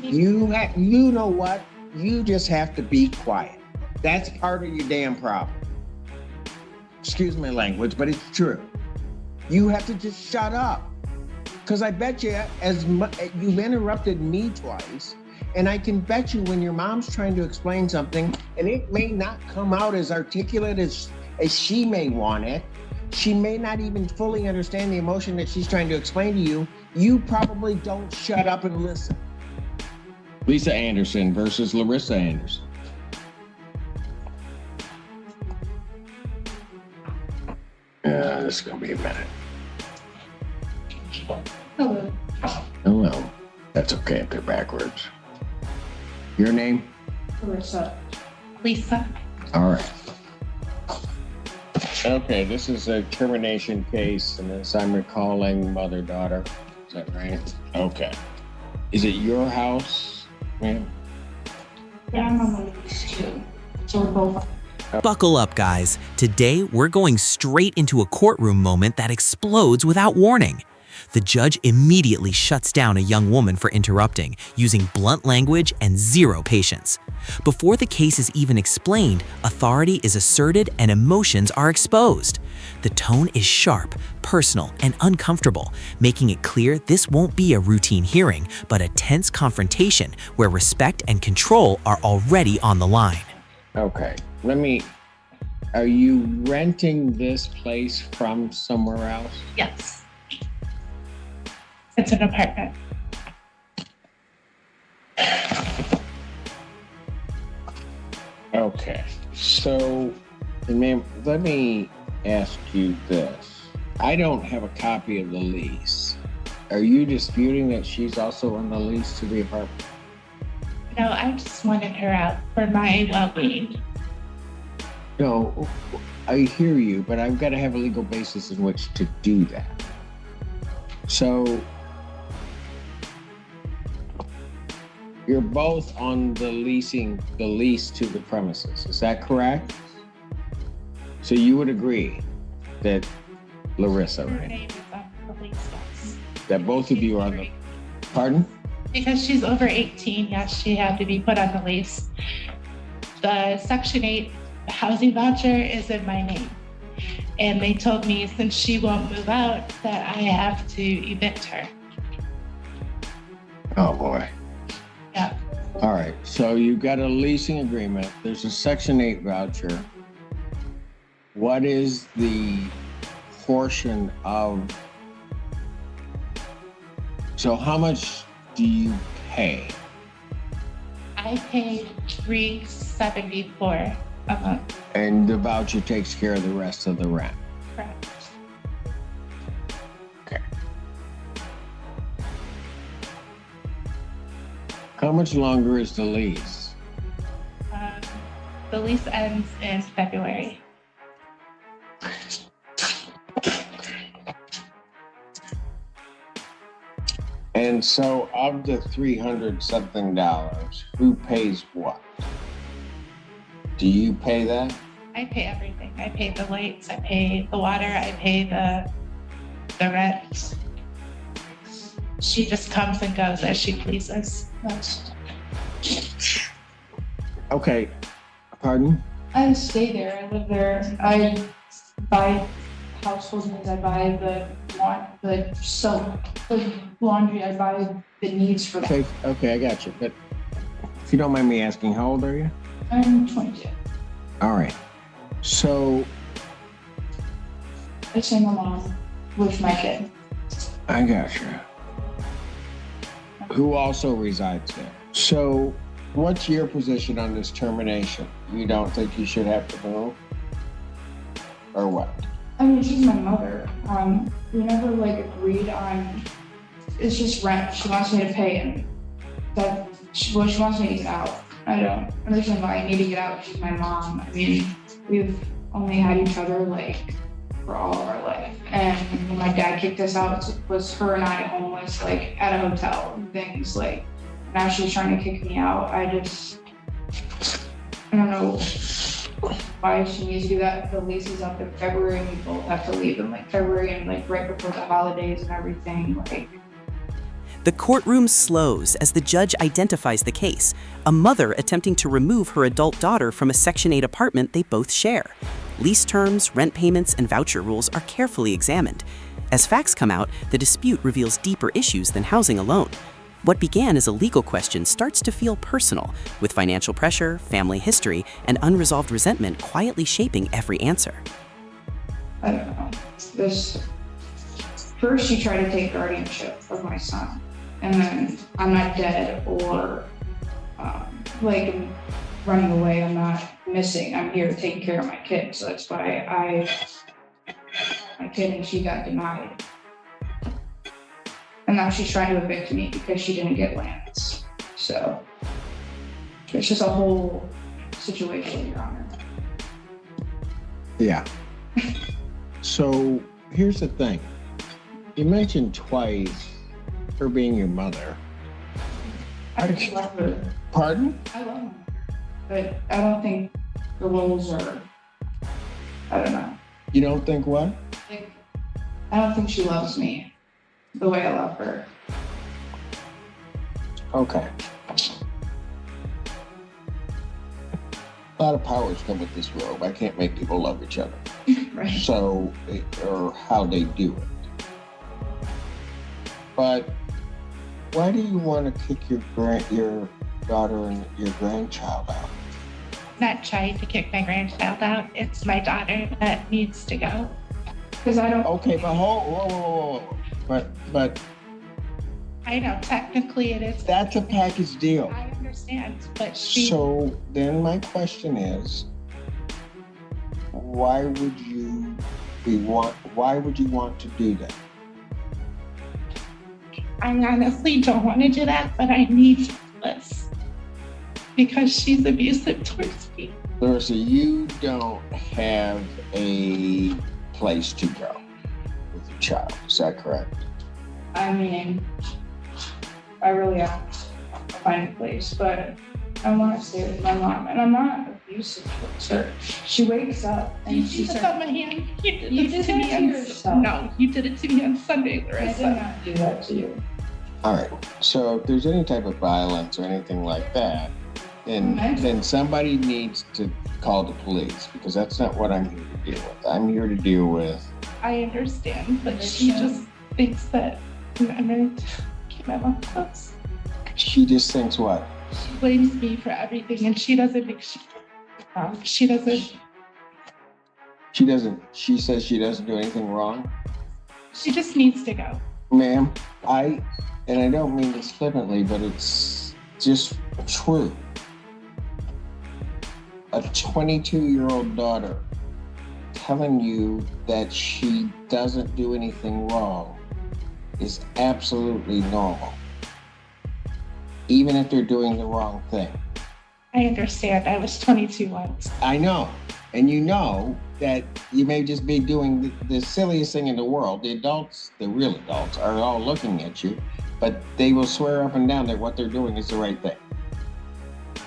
You know what? You just have to be quiet. That's part of your damn problem. Excuse my language, but it's true. You have to just shut up. Because I bet you, you've interrupted me twice, and I can bet you when your mom's trying to explain something, and it may not come out as articulate as she may want it, she may not even fully understand the emotion that she's trying to explain to you, you probably don't shut up and listen. Lisa Anderson versus Larissa Anderson. This is gonna be a minute. Hello. Hello. That's okay if they're backwards. Your name? Larissa. Lisa. All right. Okay, this is a termination case, and as I'm recalling, mother-daughter. Is that right? Okay. Is it your house, ma'am? Yeah, I'm on the lease too. So we're both. Buckle up, guys. Today, we're going straight into a courtroom moment that explodes without warning. The judge immediately shuts down a young woman for interrupting, using blunt language and zero patience. Before the case is even explained, authority is asserted and emotions are exposed. The tone is sharp, personal, and uncomfortable, making it clear this won't be a routine hearing, but a tense confrontation where respect and control are already on the line. Okay, are you renting this place from somewhere else? Yes. It's an apartment. Okay, so, ma'am, let me ask you this. I don't have a copy of the lease. Are you disputing that she's also on the lease to the apartment? No, I just wanted her out for my well-being. No, I hear you, but I've got to have a legal basis in which to do that. So, you're both on the lease to the premises, is that correct? So you would agree that Larissa, Her right? name is on the lease, yes. That both of you are on the, pardon? Because she's over 18, yes, she had to be put on the lease. The Section 8 housing voucher is in my name. And they told me since she won't move out that I have to evict her. Oh, boy. Yeah. All right, so you've got a leasing agreement. There's a Section 8 voucher. What is the portion of, so how much do you pay? I paid $374 a month. And the voucher takes care of the rest of the rent. Correct. Okay. How much longer is the lease? The lease ends in February. And so of the $300 something, who pays what? Do you pay that? I pay everything. I pay the lights, I pay the water, I pay the rent. She just comes and goes as she pleases. Okay, pardon? I stay there. I live there. I buy household needs. I buy the soap, the laundry. I buy the needs for that. Okay, I got you. But if you don't mind me asking, how old are you? I'm 22. All right. So I stay with my mom with my kid. I got you. Who also resides there. So what's your position on this termination? You don't think you should have to move? Or what? I mean, she's my mother. We never agreed on. It's just rent. She wants me to pay, and she wants me to get out. I don't understand why I need to get out. She's my mom. I mean, we've only had each other for all of our life. And when my dad kicked us out, it was her and I homeless, at a hotel and things. Now she's trying to kick me out. I don't know why she needs to do that. The lease is up in February, and we both have to leave in February and right before the holidays and everything. The courtroom slows as the judge identifies the case, a mother attempting to remove her adult daughter from a Section 8 apartment they both share. Lease terms, rent payments, and voucher rules are carefully examined. As facts come out, the dispute reveals deeper issues than housing alone. What began as a legal question starts to feel personal, with financial pressure, family history, and unresolved resentment quietly shaping every answer. I don't know. First, she tried to take guardianship of my son, and then I'm not dead or like running away. I'm not missing. I'm here taking care of my kid. So that's why my kid and she got denied. And now she's trying to evict me because she didn't get lands. So it's just a whole situation, Your Honor. Yeah. So here's the thing. You mentioned twice her being your mother. I just love her. Pardon? I love her. But I don't think the roles are, I don't know. You don't think what? Like, I don't think she loves me the way I love her. Okay. A lot of powers come with this robe. I can't make people love each other. Right. So, or how they do it. But why do you want to kick your daughter and your grandchild out? Not trying to kick my grandchild out. It's my daughter that needs to go. Because I don't. Okay, but whoa. But I know technically it is. that's a package deal. I understand, but she. So then my question is, why would you want to do that? I honestly don't want to do that, but I need this because she's abusive towards me. Larissa, you don't have a place to go with your child. Is that correct? I mean, I really have to find a place, but I want to stay with my mom, and I'm not abusive towards her. She wakes up and You she just starts. got my hand. You did You this did to me that to on yourself. No, you did it to me on Sunday, I did Larissa. not do that to you. All right. So if there's any type of violence or anything like that, then somebody needs to call the police, because that's not what I'm here to deal with. I'm here to deal with. I understand, but she just thinks that I'm going to keep my mom close. She just thinks what? She blames me for everything, and she doesn't think she doesn't. She says she doesn't do anything wrong. She just needs to go. Ma'am, I don't mean this flippantly, but it's just true. A 22-year-old daughter telling you that she doesn't do anything wrong is absolutely normal, even if they're doing the wrong thing. I understand. I was 22 once. I know, and you know that you may just be doing the silliest thing in the world. The adults, the real adults, are all looking at you, but they will swear up and down that what they're doing is the right thing.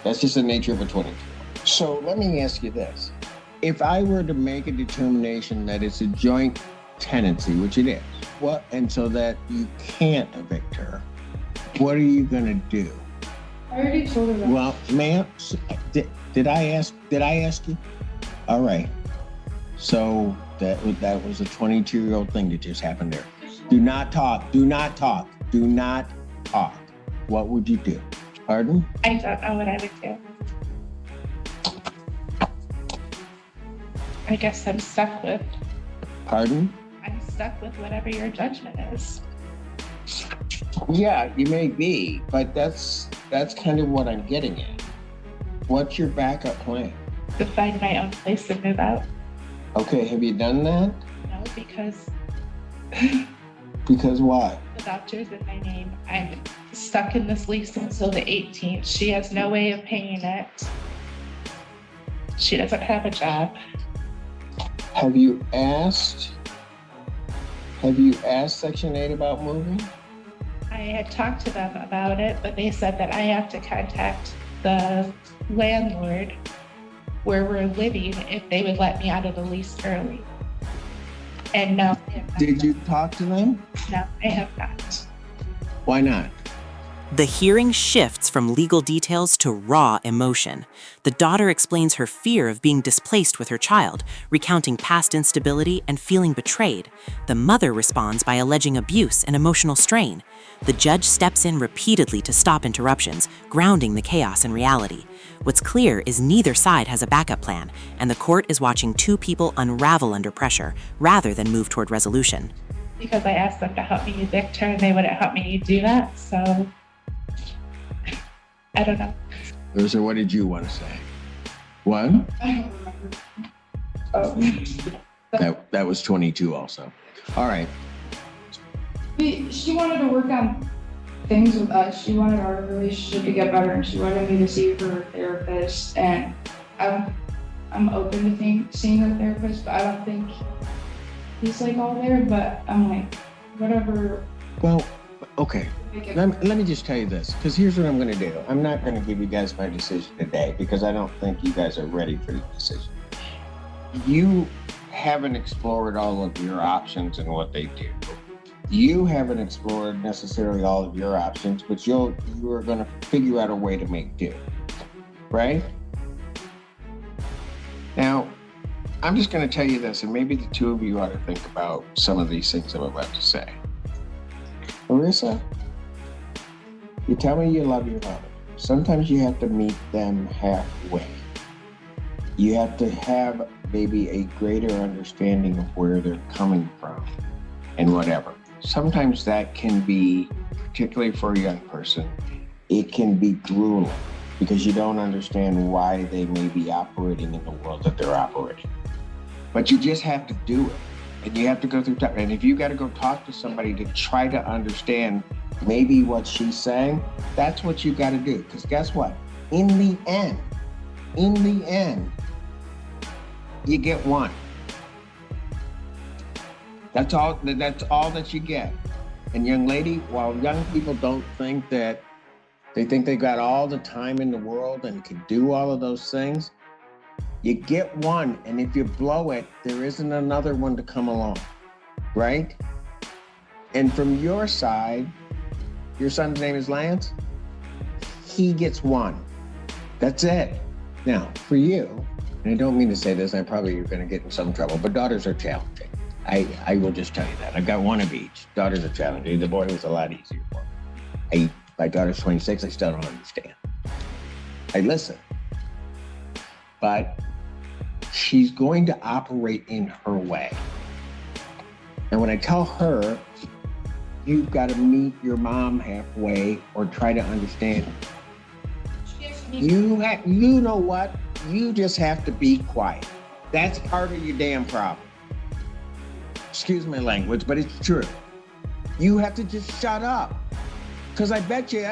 That's just the nature of a 22-year-old. So let me ask you this. If I were to make a determination that it's a joint tenancy, which it is, and so that you can't evict her, what are you gonna do? I already told her that. Well, ma'am, did I ask you? All right. So that was a 22-year-old thing that just happened there. Do not talk. What would you do? Pardon? I don't know what I would do. I guess I'm stuck with whatever your judgment is. Yeah, you may be, but that's kind of what I'm getting at. What's your backup plan? To find my own place and move out. Okay, have you done that? No, because Because why? the voucher's in my name. I'm stuck in this lease until the 18th. She has no way of paying it. She doesn't have a job. Have you asked Section 8 about moving? I had talked to them about it, but they said that I have to contact the landlord where we're living if they would let me out of the lease early. And no, I have not. Did you talk to them? No, I have not. Why not? The hearing shifts from legal details to raw emotion. The daughter explains her fear of being displaced with her child, recounting past instability and feeling betrayed. The mother responds by alleging abuse and emotional strain. The judge steps in repeatedly to stop interruptions, grounding the chaos in reality. What's clear is neither side has a backup plan, and the court is watching two people unravel under pressure rather than move toward resolution. Because I asked them to help me evict her and they wouldn't help me do that, so I don't know. So what did you want to say? What? I don't remember. That was 22 also. All right. She wanted to work on things with us. She wanted our relationship to get better, and she wanted me to see her therapist. And I'm open to seeing her therapist, but I don't think he's like all there. But I'm like, whatever. Well, okay. Let me just tell you this, because here's what I'm going to do. I'm not going to give you guys my decision today because I don't think you guys are ready for the decision. You haven't explored all of your options and what they do. You haven't explored necessarily all of your options, but you are going to figure out a way to make do, right? Now, I'm just going to tell you this, and maybe the two of you ought to think about some of these things I'm about to say. Marissa, you tell me you love your mother. Sometimes you have to meet them halfway. You have to have maybe a greater understanding of where they're coming from and whatever. Sometimes that can be, particularly for a young person, it can be grueling because you don't understand why they may be operating in the world that they're operating. But you just have to do it. And you have to go through time. And if you got to go talk to somebody to try to understand maybe what she's saying, that's what you got to do. Because guess what? In the end, you get one. That's all that you get. And young lady, while young people don't think that, they think they got all the time in the world and can do all of those things, you get one, and if you blow it, there isn't another one to come along, right? And from your side, your son's name is Lance, he gets one. That's it. Now, for you, and I don't mean to say this, and probably you're gonna get in some trouble, but daughters are challenging. I will just tell you that. I've got one of each. Daughters are challenging. The boy was a lot easier for me. My daughter's 26, I still don't understand. I listen. But she's going to operate in her way. And when I tell her, you've got to meet your mom halfway or try to understand, you know what? You just have to be quiet. That's part of your damn problem. Excuse my language, but it's true. You have to just shut up. Because I bet you,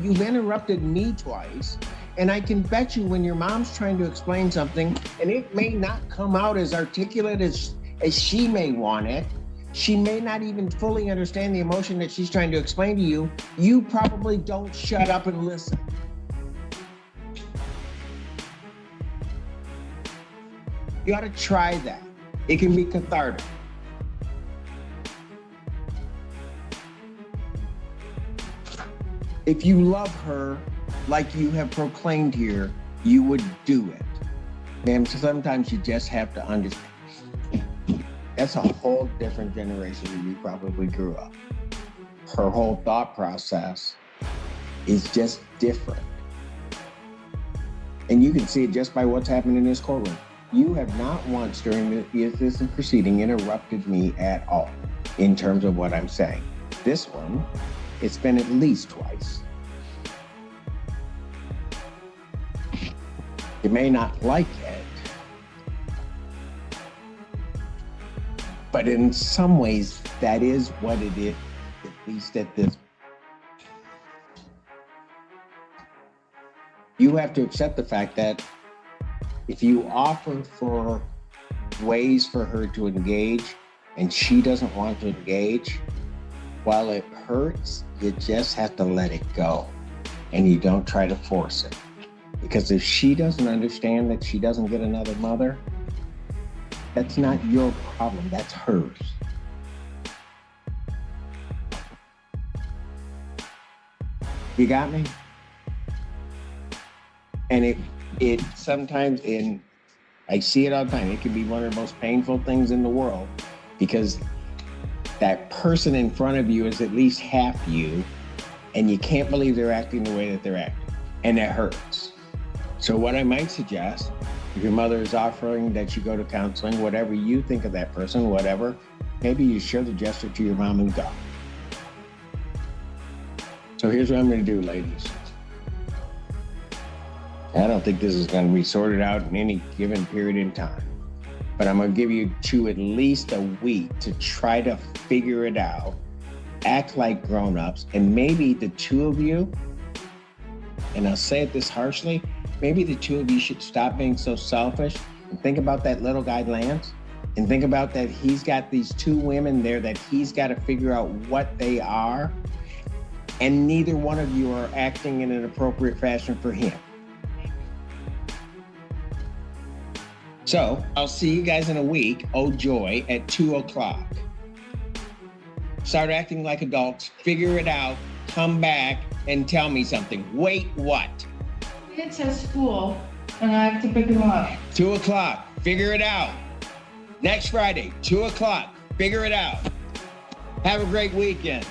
you've interrupted me twice, and I can bet you when your mom's trying to explain something, and it may not come out as articulate as she may want it, she may not even fully understand the emotion that she's trying to explain to you, you probably don't shut up and listen. You ought to try that. It can be cathartic. If you love her like you have proclaimed here, you would do it. Ma'am, sometimes you just have to understand. That's a whole different generation than you probably grew up. Her whole thought process is just different. And you can see it just by what's happening in this courtroom. You have not once during this proceeding interrupted me at all in terms of what I'm saying. This one, it's been at least twice. You may not like it, but in some ways, that is what it is, at least at this. You have to accept the fact that if you offer for ways for her to engage and she doesn't want to engage, while it hurts, you just have to let it go and you don't try to force it. Because if she doesn't understand that she doesn't get another mother, that's not your problem, that's hers. You got me? And it sometimes I see it all the time. It can be one of the most painful things in the world because that person in front of you is at least half you, and you can't believe they're acting the way that they're acting, and it hurts. So what I might suggest, if your mother is offering that you go to counseling, whatever you think of that person, whatever, maybe you show the gesture to your mom and go. So here's what I'm going to do, ladies. I don't think this is going to be sorted out in any given period in time, but I'm going to give you at least a week to try to figure it out, act like grown-ups, and maybe the two of you, and I'll say it this harshly, maybe the two of you should stop being so selfish and think about that little guy, Lance, and think about that he's got these two women there that he's got to figure out what they are, and neither one of you are acting in an appropriate fashion for him. So I'll see you guys in a week, oh joy, at 2:00. Start acting like adults, figure it out, come back and tell me something. Wait, what? It's at school, and I have to pick him up. 2:00, figure it out. Next Friday, 2:00, figure it out. Have a great weekend.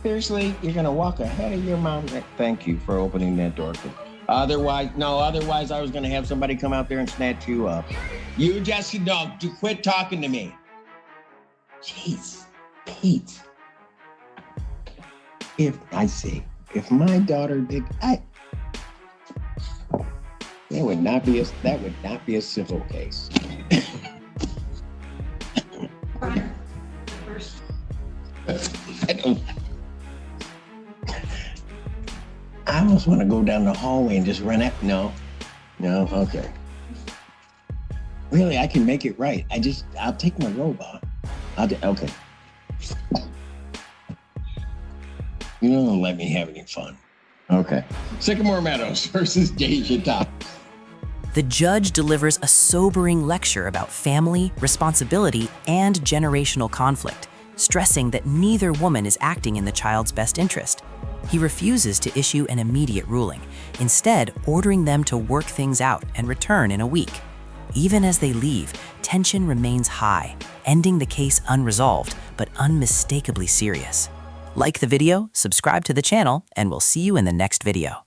Seriously, you're gonna walk ahead of your mom? Thank you for opening that door. Otherwise I was gonna have somebody come out there and snatch you up. You just, quit talking to me. Jeez, Pete. If my daughter did, that would not be a civil case. I almost want to go down the hallway and just run up. No, okay. Really, I can make it right. I'll take my robe off. Okay. You don't let me have any fun. Okay. Sycamore Meadows versus Deja Top. The judge delivers a sobering lecture about family, responsibility, and generational conflict, stressing that neither woman is acting in the child's best interest. He refuses to issue an immediate ruling, instead ordering them to work things out and return in a week. Even as they leave, tension remains high, ending the case unresolved, but unmistakably serious. Like the video, subscribe to the channel, and we'll see you in the next video.